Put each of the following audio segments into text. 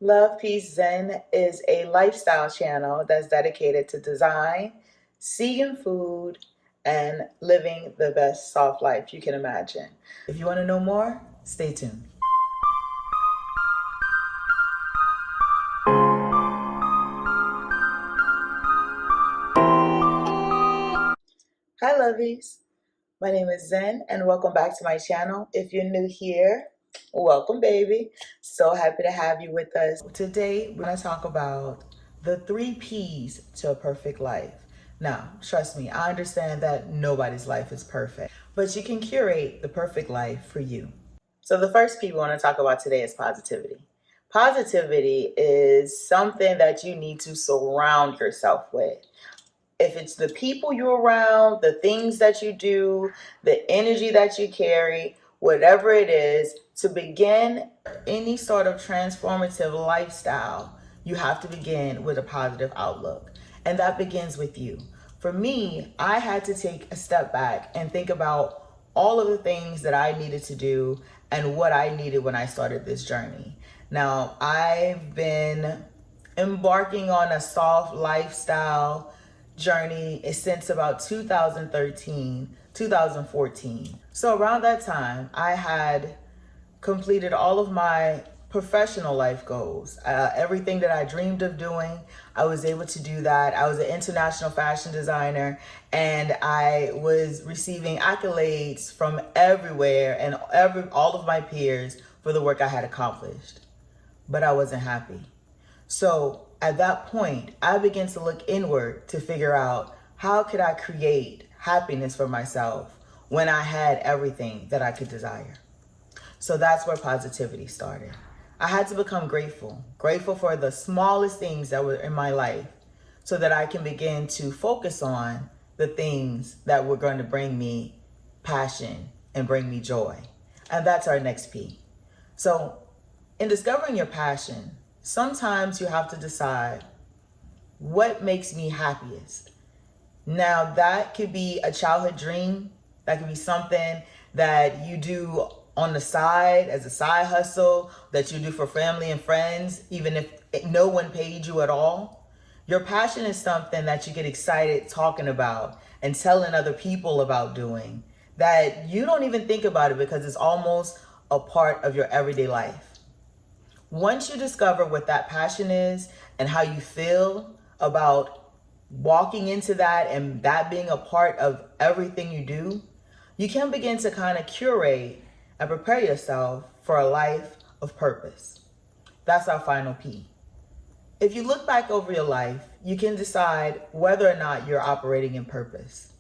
Love Peace Zin is a lifestyle channel that's dedicated to design, vegan food, and living the best soft life you can imagine. If you want to know more, stay tuned. Hi, lovies. My name is Zen, and welcome back to my channel. If you're new here, welcome, baby. So happy to have you with us. Today, we're going to talk about the 3 P's to a perfect life. Now, trust me, I understand that nobody's life is perfect, but you can curate the perfect life for you. So the first P we want to talk about today is positivity. Positivity is something that you need to surround yourself with. If it's the people you're around, the things that you do, the energy that you carry, whatever it is, to begin any sort of transformative lifestyle, you have to begin with a positive outlook. And that begins with you. For me, I had to take a step back and think about all of the things that I needed to do and what I needed when I started this journey. Now, I've been embarking on a soft lifestyle journey since about 2013, 2014. So around that time, I had completed all of my professional life goals. Everything that I dreamed of doing, I was able to do that. I was an international fashion designer, and I was receiving accolades from everywhere and all of my peers for the work I had accomplished. But I wasn't happy. So at that point, I began to look inward to figure out how could I create happiness for myself when I had everything that I could desire. So that's where positivity started. I had to become grateful for the smallest things that were in my life so that I can begin to focus on the things that were going to bring me passion and bring me joy. And that's our next P. So in discovering your passion, sometimes you have to decide what makes me happiest. Now, that could be a childhood dream. That could be something that you do on the side as a side hustle, that you do for family and friends, even if no one paid you at all. Your passion is something that you get excited talking about and telling other people about doing, that you don't even think about it because it's almost a part of your everyday life. Once you discover what that passion is and how you feel about walking into that and that being a part of everything you do, you can begin to kind of curate and prepare yourself for a life of purpose. That's our final P. If you look back over your life, you can decide whether or not you're operating in purpose.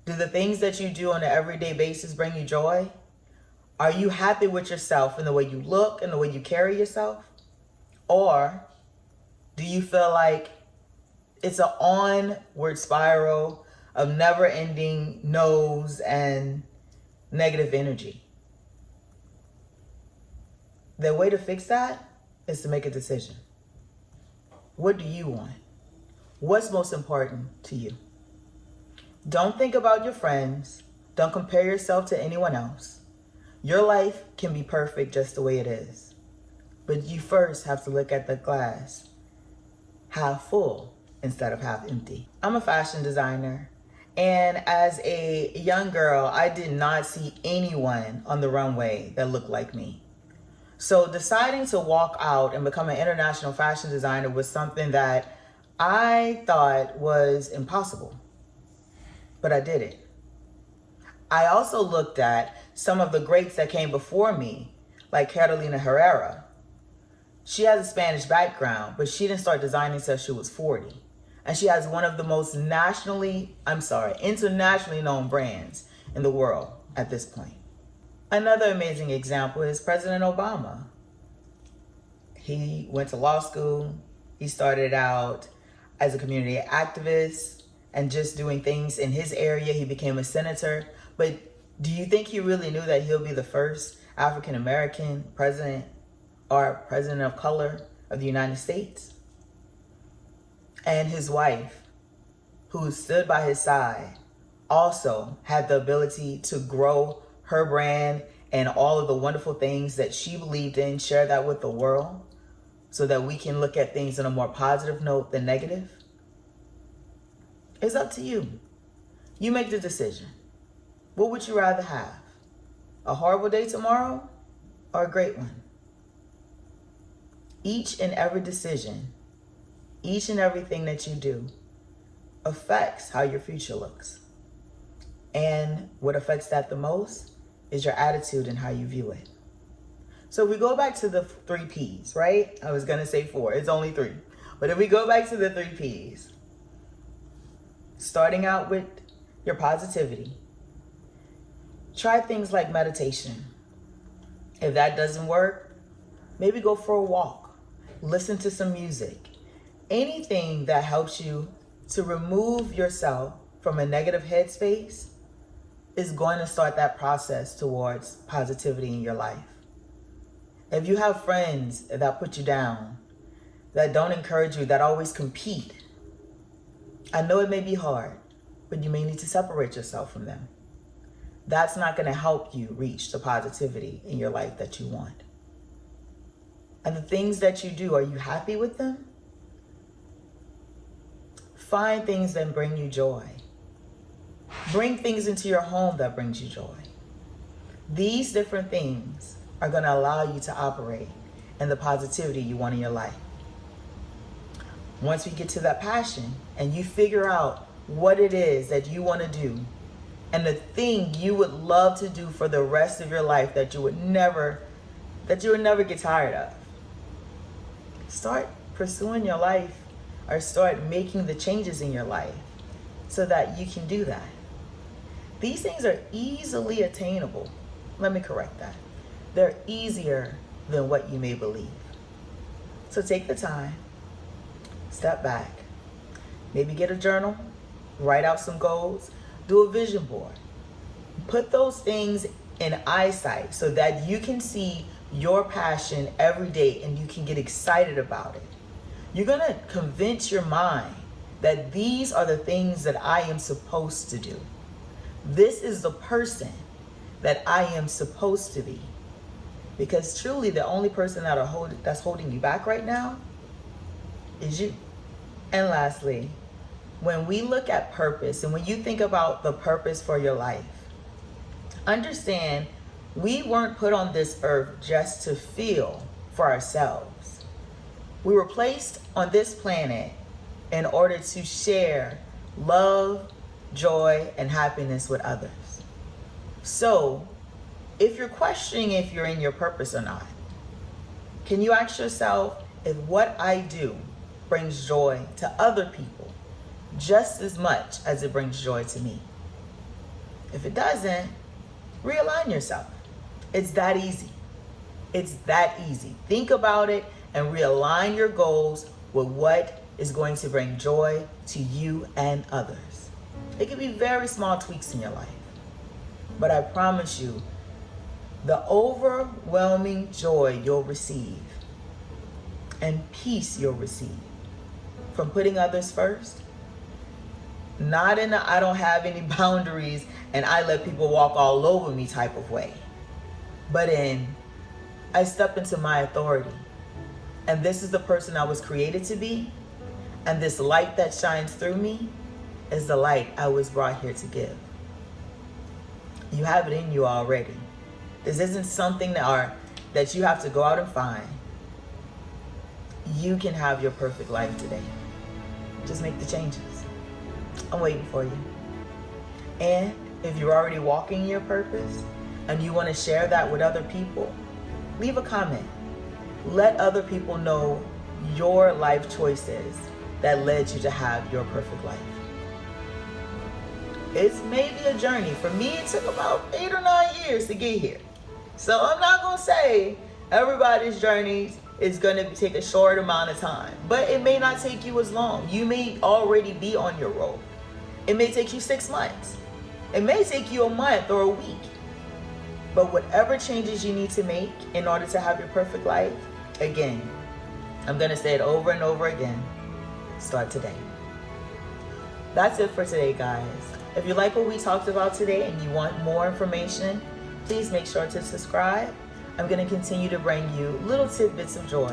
Do the things that you do on an everyday basis bring you joy? Are you happy with yourself and the way you look and the way you carry yourself? Or do you feel like it's an onward spiral of never-ending no's and negative energy? The way to fix that is to make a decision. What do you want? What's most important to you? Don't think about your friends. Don't compare yourself to anyone else. Your life can be perfect just the way it is. But you first have to look at the glass half full instead of half empty. I'm a fashion designer, and as a young girl, I did not see anyone on the runway that looked like me. So deciding to walk out and become an international fashion designer was something that I thought was impossible, but I did it. I also looked at some of the greats that came before me, like Carolina Herrera. She has a Spanish background, but she didn't start designing until she was 40. And she has one of the most internationally known brands in the world at this point. Another amazing example is President Obama. He went to law school. He started out as a community activist and just doing things in his area. He became a senator. But do you think he really knew that he'll be the first African American president or president of color of the United States? And his wife, who stood by his side, also had the ability to grow her brand and all of the wonderful things that she believed in, share that with the world. so that we can look at things in a more positive note than negative? It's up to you. You make the decision. What would you rather have? A horrible day tomorrow or a great one? Each and every decision, each and everything that you do affects how your future looks. And what affects that the most is your attitude and how you view it. So if we go back to the 3 P's, right? I was going to say 4. It's only 3. But if we go back to the 3 P's, starting out with your positivity, try things like meditation. If that doesn't work, maybe go for a walk. Listen to some music. Anything that helps you to remove yourself from a negative headspace is going to start that process towards positivity in your life. If you have friends that put you down, that don't encourage you, that always compete, I know it may be hard, but you may need to separate yourself from them. That's not going to help you reach the positivity in your life that you want. And the things that you do, are you happy with them? Find things that bring you joy. Bring things into your home that brings you joy. These different things are going to allow you to operate in the positivity you want in your life. Once we get to that passion and you figure out what it is that you want to do and the thing you would love to do for the rest of your life that you would never get tired of, start pursuing your life or start making the changes in your life so that you can do that. These things are easily attainable. Let me correct that. They're easier than what you may believe. So take the time, step back, maybe get a journal, write out some goals, do a vision board. Put those things in eyesight so that you can see your passion every day and you can get excited about it. You're going to convince your mind that these are the things that I am supposed to do. This is the person that I am supposed to be. Because truly the only person that's holding you back right now is you. And lastly, when we look at purpose and when you think about the purpose for your life, understand we weren't put on this earth just to feel for ourselves. We were placed on this planet in order to share love, joy, and happiness with others. So, if you're questioning if you're in your purpose or not, can you ask yourself if what I do brings joy to other people just as much as it brings joy to me? If it doesn't, realign yourself. It's that easy. It's that easy. Think about it and realign your goals with what is going to bring joy to you and others. It can be very small tweaks in your life, but I promise you, the overwhelming joy you'll receive and peace you'll receive from putting others first, not in a I don't have any boundaries and I let people walk all over me type of way, but in I step into my authority and this is the person I was created to be, and this light that shines through me is the light I was brought here to give. You have it in you already. This isn't something that you have to go out and find. You can have your perfect life today. Just make the changes. I'm waiting for you. And if you're already walking your purpose and you want to share that with other people, leave a comment. Let other people know your life choices that led you to have your perfect life. It's maybe a journey. For me, it took about 8 or 9 years to get here. So I'm not going to say everybody's journey is going to take a short amount of time, but it may not take you as long. You may already be on your road. It may take you 6 months. It may take you a month or a week. But whatever changes you need to make in order to have your perfect life, again, I'm going to say it over and over again, start today. That's it for today, guys. If you like what we talked about today and you want more information, please make sure to subscribe. I'm going to continue to bring you little tidbits of joy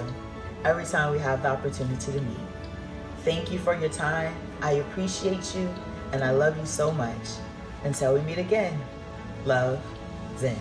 every time we have the opportunity to meet. Thank you for your time. I appreciate you and I love you so much. Until we meet again, love, Zin.